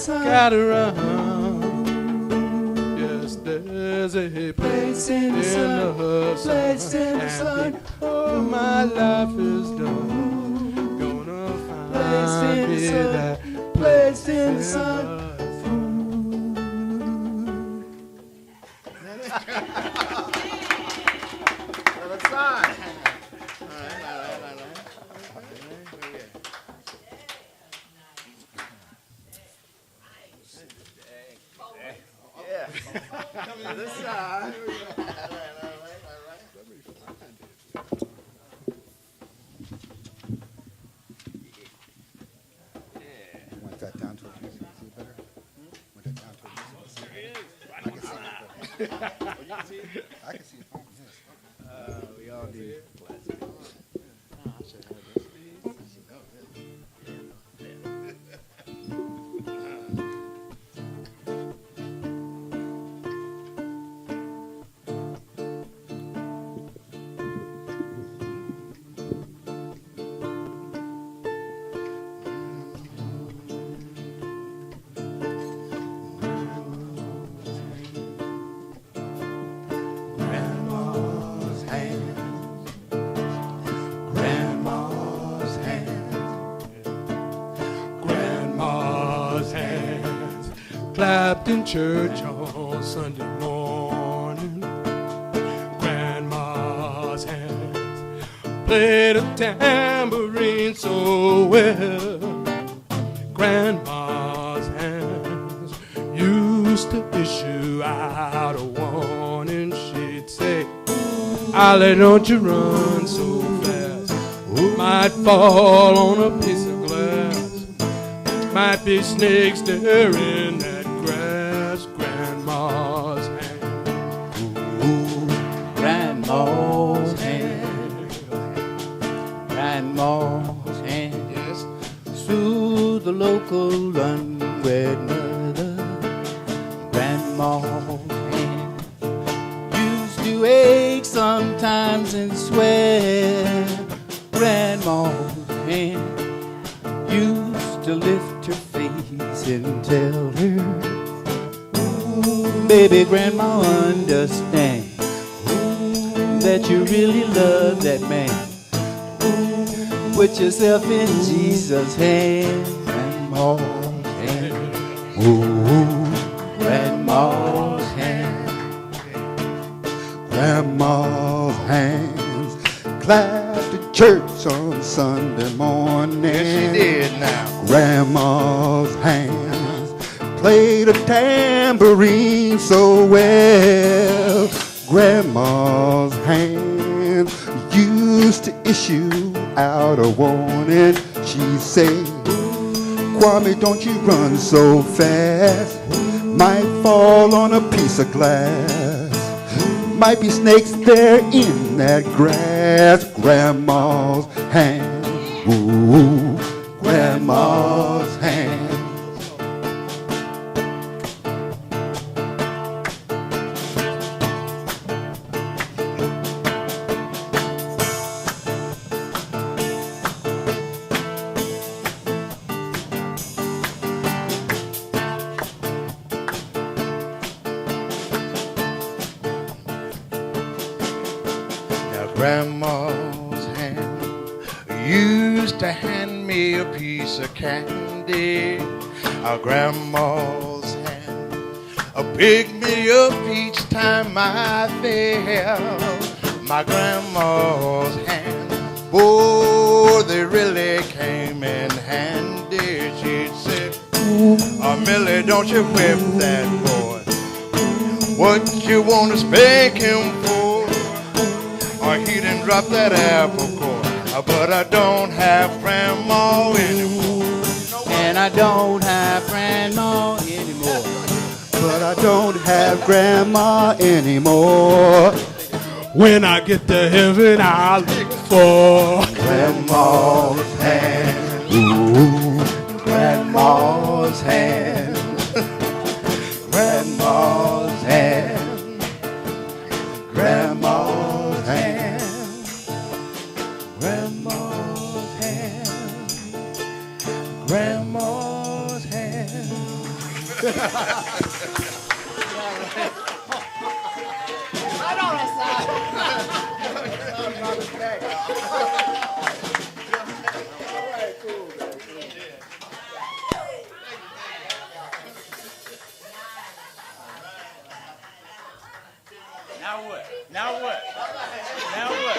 gotta run. Yes, there's a place in the sun, place in the sun. Oh, my life is done. Gonna find me that place in the sun. This side. Want that down to a piece? See it better? Want that down to a piece? I can see it better. I can see it fine. Yes. We all do. Clapped in church on Sunday morning. Grandma's hands played a tambourine so well. Grandma's hands used to issue out a warning. She'd say, Ollie, don't you run so fast. Might fall on a piece of glass. Might be snakes there in that grass. Grandma's hand. Ooh, Grandma's hand. Grandma's hand. Yes. Soothe the local unwed mother. Grandma's hand used to ache sometimes and swear. Grandma's hand used to lift her face and tell her, ooh, baby, grandma, understand that you really love that man. Ooh, put yourself in Jesus' hand. Grandma's hand. Ooh, grandma's hand. Grandma's hands clapped at church on Sunday morning. Yes, she did now. Grandma's hands played a tambourine so well. Grandma's hands used to issue out a warning. She said, Kwame, don't you run so fast. Might fall on a piece of glass. Might be snakes there in that grass. Grandma's hand. Ooh, Grandma's hand. Grandma's hand used to hand me a piece of candy. Grandma's hand picked me up each time I fell. My grandma's hand, boy, they really came in handy. She'd say, Millie, don't you whip that boy. What you want to spank him for? Or he didn't drop that apple core. But I don't have grandma anymore. And I don't have grandma anymore. But I don't have grandma anymore. When I get to heaven, I'll look for Grandma's hand. Ooh, grandma's hand. Grandma's hand. Grandma's hand. Grandma's hand. Grandma's hand. Now what? Now what? Now what?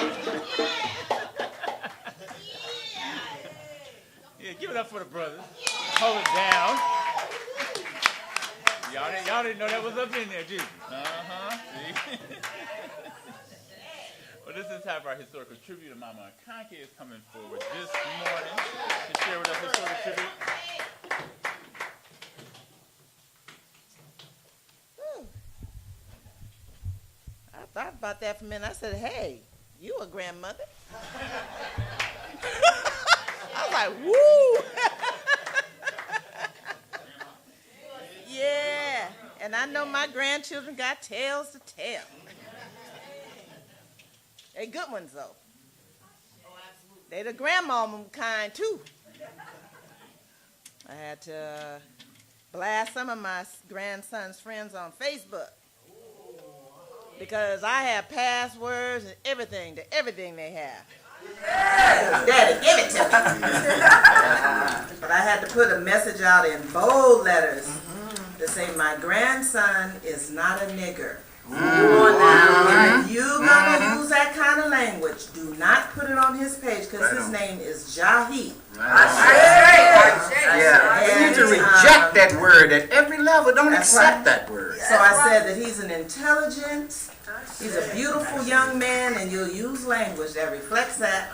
Yeah, give it up for the brothers. Hold it down. Y'all didn't know that was up in there, did you? Uh-huh. See? Well, this is half our historical tribute, and Mama Akanke is coming forward this morning to share with us historical tribute. I thought about that for a minute. I said, hey, you a grandmother? I was like, woo! Yeah, and I know my grandchildren got tales to tell. They good ones, though. They the grandmama kind, too. I had to blast some of my grandson's friends on Facebook because I have passwords and everything to everything they have. Daddy, give it to me. But I had to put a message out in bold letters to say my grandson is not a nigger. If you're gonna use that kind of language, do not put it on his page because his name is Jahi. You need to reject that word at every level. Don't accept that word. So I said that he's an intelligent, he's a beautiful young man, and you'll use language that reflects that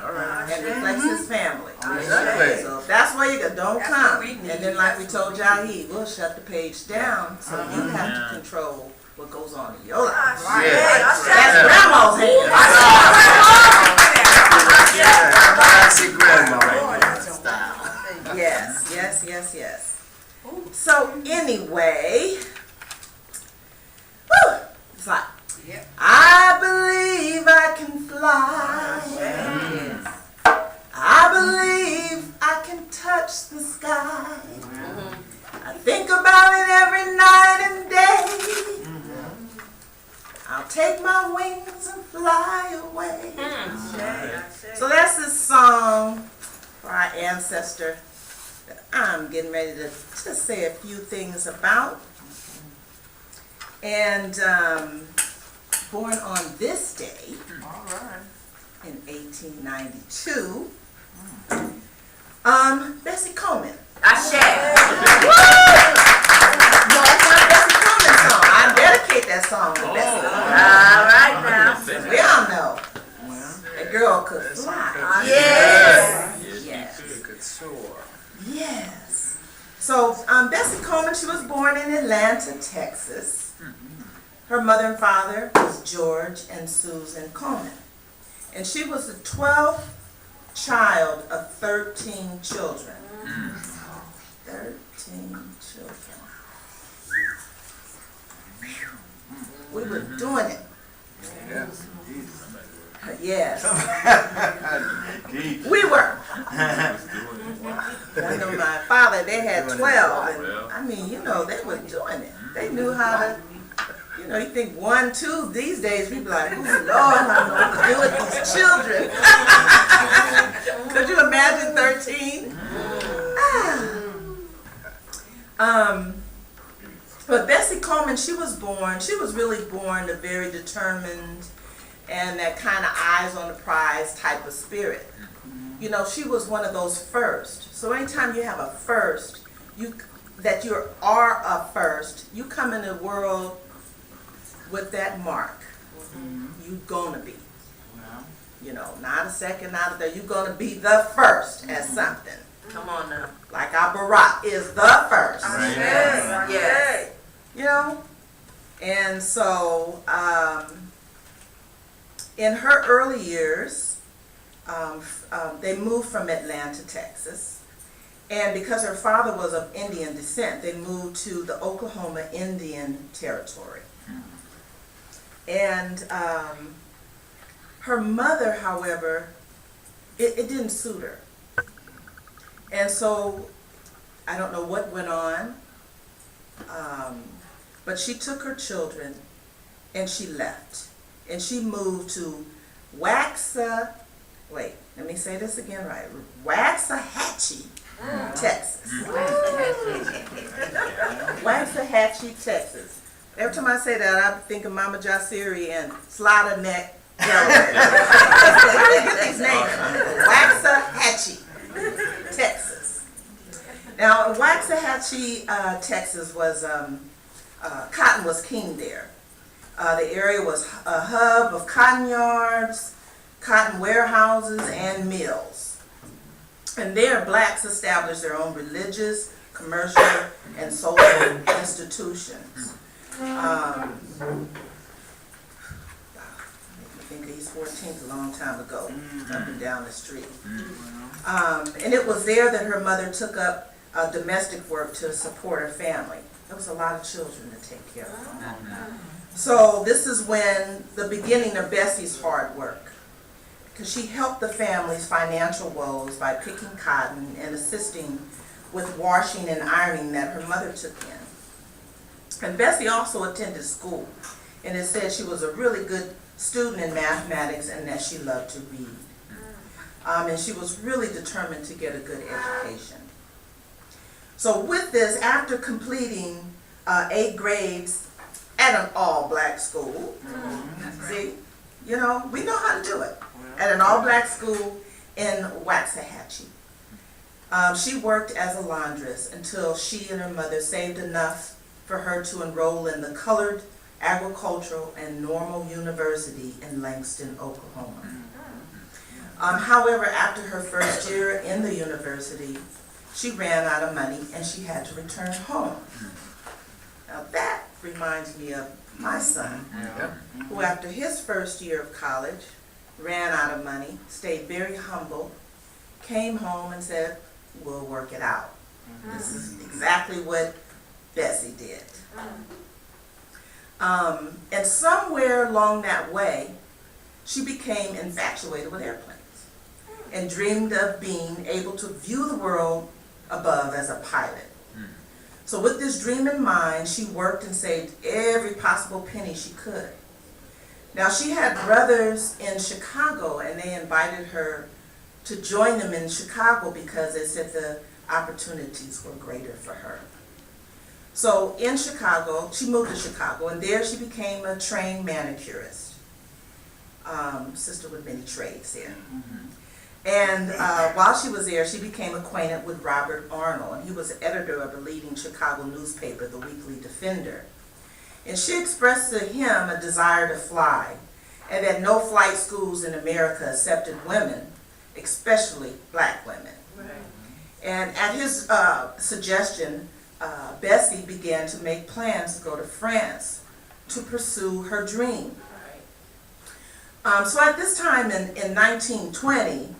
and reflects his family. So if that's why you go, don't come. And then like we told Jahi, we'll shut the page down so you have to control what goes on in your life. That's grandma's hand. Classic grandma style. Yes. So anyway, whew, it's like, I believe I can fly. I believe I can touch the sky. I think about it every night and day. I'll take my wings and fly away. So that's this song for our ancestor that I'm getting ready to just say a few things about. And born on this day in 1892, Bessie Coleman. No, it's not Bessie Coleman's song. I dedicate that song to Bessie. All right now. We all know. That girl could fly. Yes. Could soar. Yes. So Bessie Coleman, she was born in Atlanta, Texas. Her mother and father was George and Susan Coleman. And she was the 12th child of 13 children. 13 children. We were doing it. Yes. We were. I know my father, they had 12. And, I mean, you know, they were doing it. They knew how to, you know, you think 1, 2 these days, we be like, oh, Lord, I don't know what to do with these children. Could you imagine 13? But Bessie Coleman, she was really born a very determined and that kind of eyes on the prize type of spirit. You know, she was one of those first. So anytime you have a first, you are a first, you come in the world with that mark. You gonna be. You know, not a second, not a third. You're gonna be the first at something. Come on now. Like our Barack is the first. Yes. You know? And so, in her early years, they moved from Atlanta, Texas. And because her father was of Indian descent, they moved to the Oklahoma Indian Territory. And her mother, however, it didn't suit her. And so, I don't know what went on. But she took her children and she left. And she moved to Waxahachie, Texas. Waxahachie, Texas. Every time I say that, I think of Mama Jasiri and Slaughter Neck, Delaware. Where do you get these names? Waxahachie, Texas. Now, Waxahachie, Texas was, cotton was king there. The area was a hub of cotton yards, cotton warehouses, and mills. And there, blacks established their own religious, commercial, and social institutions. I think East 14th a long time ago, up and down the street. And it was there that her mother took up domestic work to support her family. There was a lot of children to take care of. So this is when the beginning of Bessie's hard work, because she helped the family's financial woes by picking cotton and assisting with washing and ironing that her mother took in. And Bessie also attended school, and it said she was a really good student in mathematics and that she loved to read. And she was really determined to get a good education. So with this, after completing 8 grades at an all-black school, see, you know, we know how to do it, at an all-black school in Waxahachie. She worked as a laundress until she and her mother saved enough for her to enroll in the Colored Agricultural and Normal University in Langston, Oklahoma. However, after her first year in the university, she ran out of money and she had to return home. Now that reminds me of my son, who after his first year of college ran out of money, stayed very humble, came home and said, we'll work it out. This is exactly what Bessie did. And somewhere along that way, she became infatuated with airplanes and dreamed of being able to view the world above as a pilot. So with this dream in mind, she worked and saved every possible penny she could. Now she had brothers in Chicago, and they invited her to join them in Chicago because they said the opportunities were greater for her. So in Chicago, she moved to Chicago, and there she became a trained manicurist. Sister with many trades there. And while she was there, she became acquainted with Robert Arnold, and he was the editor of a leading Chicago newspaper, the Weekly Defender. And she expressed to him a desire to fly, and that no flight schools in America accepted women, especially black women. And at his suggestion, Bessie began to make plans to go to France to pursue her dream. So at this time in 1920,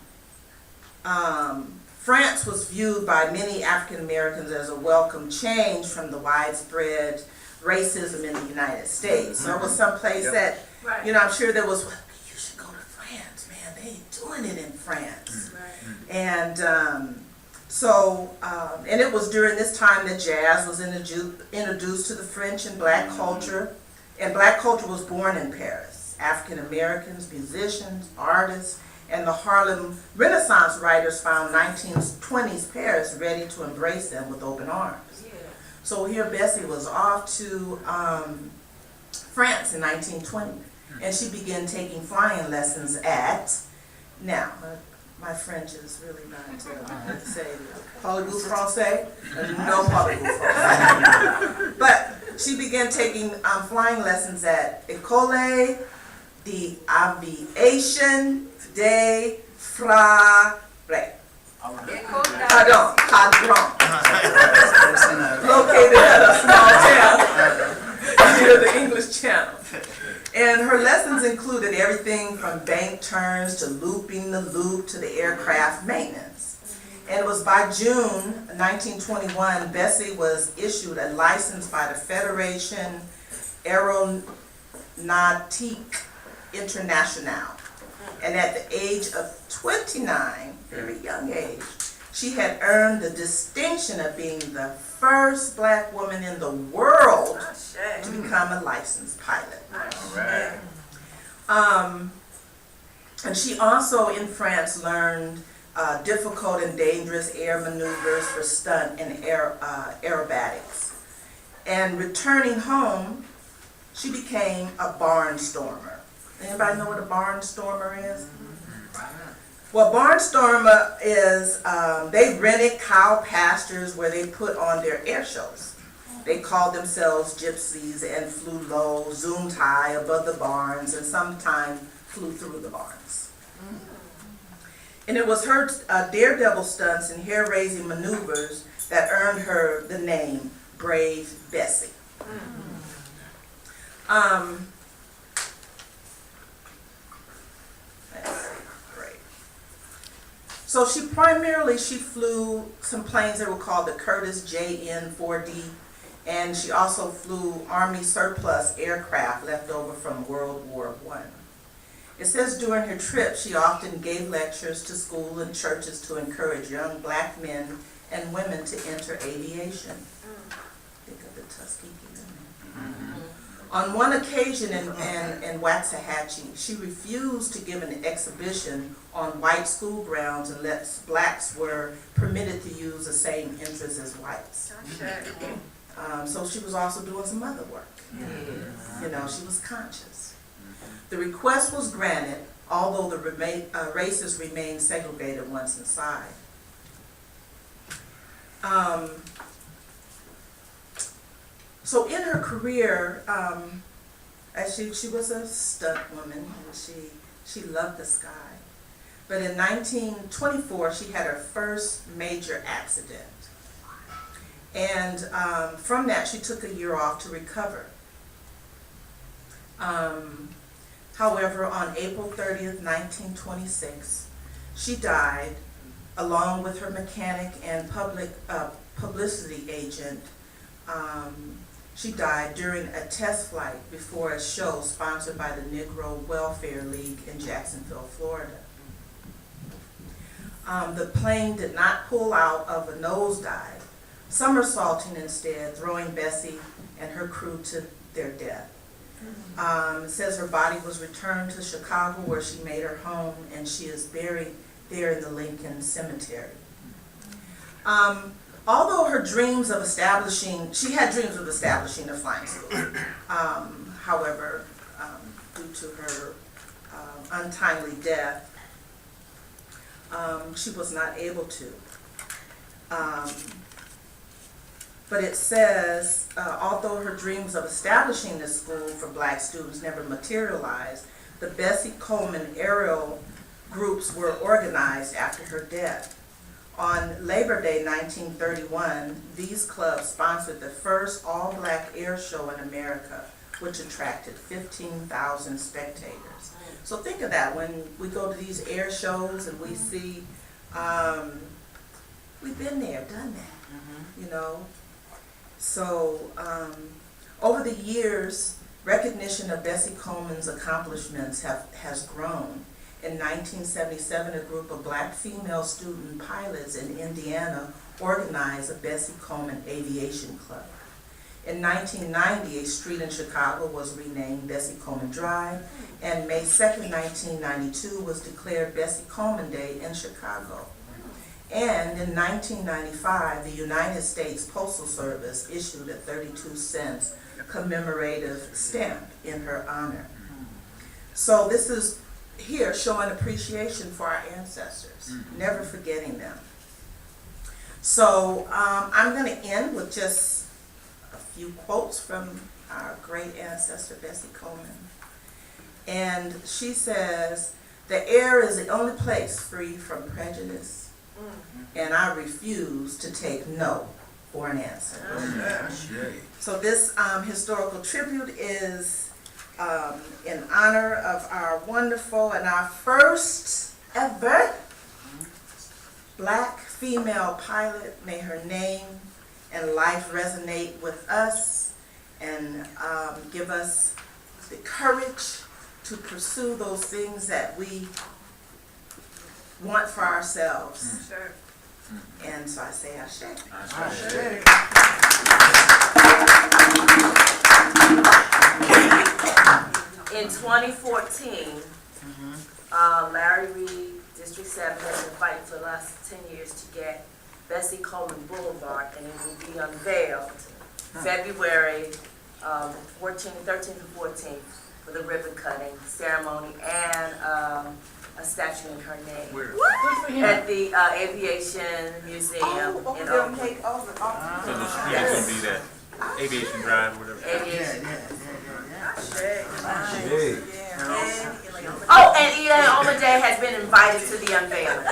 France was viewed by many African Americans as a welcome change from the widespread racism in the United States. So it was someplace that, you know, I'm sure there was, well, you should go to France, man, they ain't doing it in France. And and it was during this time that jazz was introduced to the French and black culture, and black culture was born in Paris. African Americans, musicians, artists, and the Harlem Renaissance writers found 1920s Paris ready to embrace them with open arms. So here Bessie was off to France in 1920, and she began taking flying lessons at, now, my French is really not to say parlez-vous français? No parlez-vous français. But she began taking flying lessons at École d'Aviation de France. Pardon. Located at a small town near the English Channel. And her lessons included everything from bank turns to looping the loop to the aircraft maintenance. And it was by June 1921, Bessie was issued a license by the Fédération Aéronautique Internationale. And at the age of 29, very young age, she had earned the distinction of being the first black woman in the world to become a licensed pilot. All right. And she also in France learned difficult and dangerous air maneuvers for stunt and aerobatics. And returning home, she became a barnstormer. Anybody know what a barnstormer is? Well, barnstormer is, they rented cow pastures where they put on their air shows. They called themselves gypsies and flew low, zoomed high above the barns, and sometimes flew through the barns. And it was her daredevil stunts and hair-raising maneuvers that earned her the name Brave Bessie. Let's see, great. So she flew some planes that were called the Curtiss JN-4D, and she also flew Army surplus aircraft left over from World War I. It says during her trip, she often gave lectures to school and churches to encourage young black men and women to enter aviation. Think of the Tuskegee women. On one occasion in Waxahachie, she refused to give an exhibition on white school grounds unless blacks were permitted to use the same entrance as whites. So she was also doing some other work. You know, she was conscious. The request was granted, although the races remained segregated once inside. So in her career, she was a stunt woman, and she loved the sky. But in 1924, she had her first major accident. And from that, she took a year off to recover. However, on April 30th, 1926, she died along with her mechanic and publicity agent. She died during a test flight before a show sponsored by the Negro Welfare League in Jacksonville, Florida. The plane did not pull out of a nosedive, somersaulting instead, throwing Bessie and her crew to their death. It says her body was returned to Chicago, where she made her home, and she is buried there in the Lincoln Cemetery. Although her dreams of she had dreams of establishing a flying school. However, due to her untimely death, she was not able to. But it says, although her dreams of establishing this school for black students never materialized, the Bessie Coleman aerial groups were organized after her death. On Labor Day 1931, these clubs sponsored the first all-black air show in America, which attracted 15,000 spectators. So think of that, when we go to these air shows and we see, we've been there, done that, you know. So over the years, recognition of Bessie Coleman's accomplishments has grown. In 1977, a group of black female student pilots in Indiana organized a Bessie Coleman Aviation Club. In 1990, a street in Chicago was renamed Bessie Coleman Drive, and May 2nd, 1992 was declared Bessie Coleman Day in Chicago. And in 1995, the United States Postal Service issued a 32-cent commemorative stamp in her honor. So this is here showing appreciation for our ancestors, never forgetting them. So I'm going to end with just a few quotes from our great ancestor, Bessie Coleman. And she says, "The air is the only place free from prejudice, and I refuse to take no for an answer." So this historical tribute is in honor of our wonderful and our first ever black female pilot. May her name and life resonate with us and give us the courage to pursue those things that we want for ourselves. Sure. And so I say, Ashe. Ashe. 2014, Larry Reed, District 7, has been fighting for the last 10 years to get Bessie Coleman Boulevard, and it will be unveiled February 13th to 14th for the ribbon cutting ceremony and a statue in her name. Where? At the Aviation Museum in Oakland. So the street is gonna be that Aviation Drive or whatever. Aviation. Hey. Oh, and Eda Omaday has been invited to the unveiling.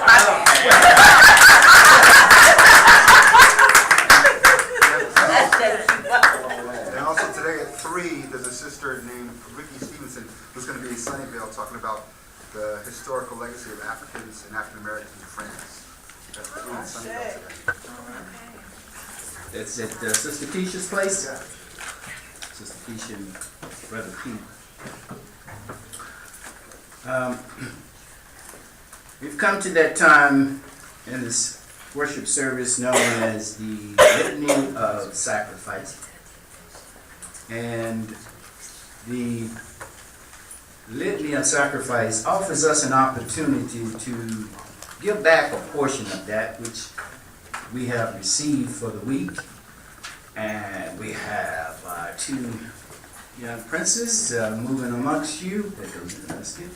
And also today at 3, there's a sister named Ricky Stevenson who's going to be in Sunnyvale talking about the historical legacy of Africans and African Americans in France. That's 3 in Sunnyvale today. That's at Sister Keisha's place? Yeah. Sister Keisha and Brother Pete. We've come to that time in this worship service known as the Litany of Sacrifice. And the Litany of Sacrifice offers us an opportunity to give back a portion of that which we have received for the week. And we have 2 young princes moving amongst you. That goes in the basket.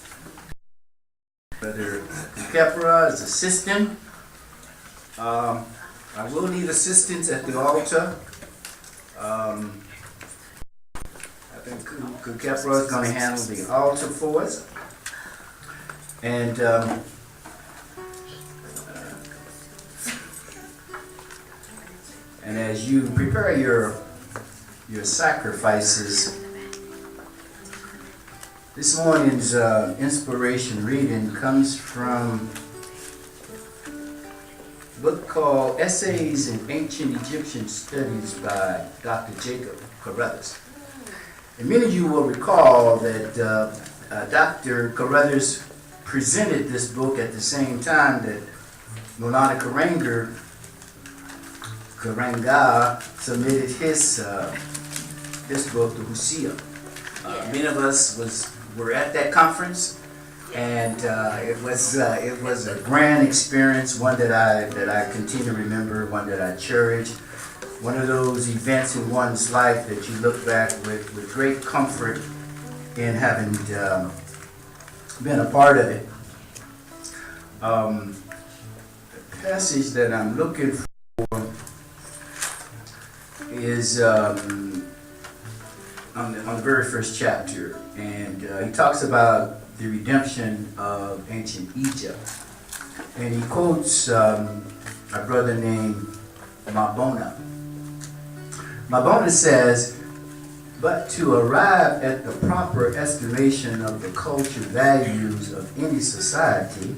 Brother Kepra is assisting. I will need assistance at the altar. I think Kepra is going to handle the altar for us. And as you prepare your sacrifices, this morning's inspiration reading comes from a book called Essays in Ancient Egyptian Studies by Dr. Jacob Carruthers. And many of you will recall that Dr. Carruthers presented this book at the same time that Molana Karanga submitted his book to Husia. Many of us were at that conference, and it was a grand experience, one that I continue to remember, one that I cherish, one of those events in one's life that you look back with great comfort in having been a part of it. The passage that I'm looking for is on the very first chapter, and he talks about the redemption of ancient Egypt, and he quotes a brother named Mabona. Mabona says, "But to arrive at the proper estimation of the culture values of any society,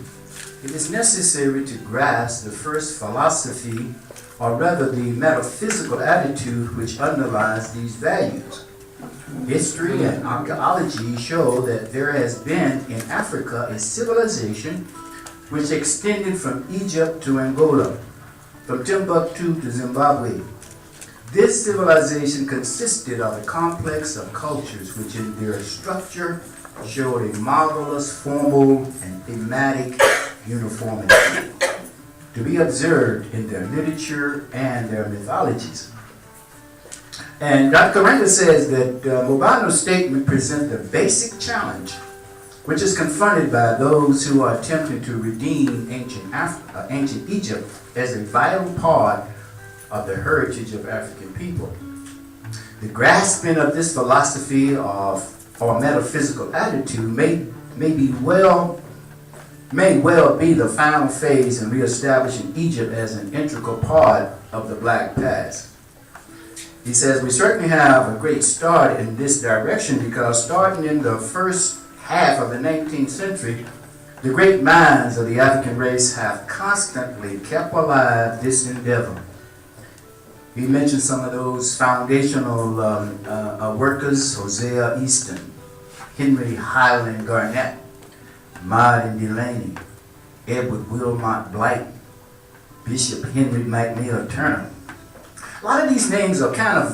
it is necessary to grasp the first philosophy, or rather the metaphysical attitude which underlies these values. History and archaeology show that there has been in Africa a civilization which extended from Egypt to Angola, from Timbuktu to Zimbabwe. This civilization consisted of a complex of cultures which in their structure showed a marvelous formal and thematic uniformity to be observed in their literature and their mythologies." And Dr. Karanga says that Mobano's statement presents a basic challenge which is confronted by those who are attempting to redeem ancient Egypt as a vital part of the heritage of African people. The grasping of this philosophy or metaphysical attitude may well be the final phase in reestablishing Egypt as an integral part of the Black past. He says, "We certainly have a great start in this direction because starting in the first half of the 19th century, the great minds of the African race have constantly kept alive this endeavor." He mentioned some of those foundational workers: Hosea Easton, Henry Highland Garnett, Martin Delaney, Edward Wilmot Blight, Bishop Henry McNeil Turner. A lot of these names are kind of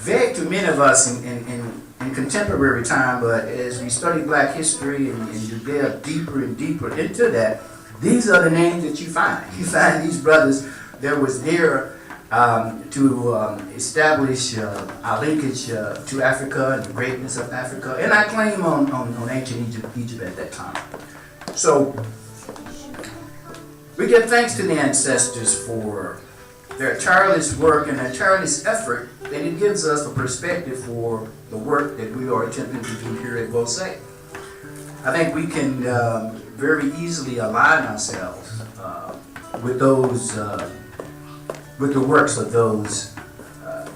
vague to many of us in in contemporary time, but as we study black history and you delve deeper and deeper into that, these are the names that you find. You find these brothers that was there to establish our linkage to Africa and the greatness of Africa, and I claim on ancient Egypt at that time. So we give thanks to the ancestors for their tireless work and their tireless effort, and it gives us a perspective for the work that we are attempting to do here at Bose. I think we can very easily align ourselves with those, with the works of those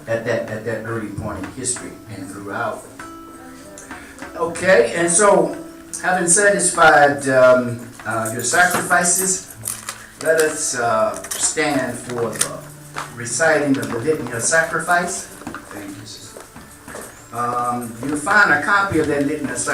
at that early point in history and throughout. Okay, and so having satisfied your sacrifices, let us stand for the reciting of the litany of sacrifice. Thank you. You'll find a copy of that litany of sacrifice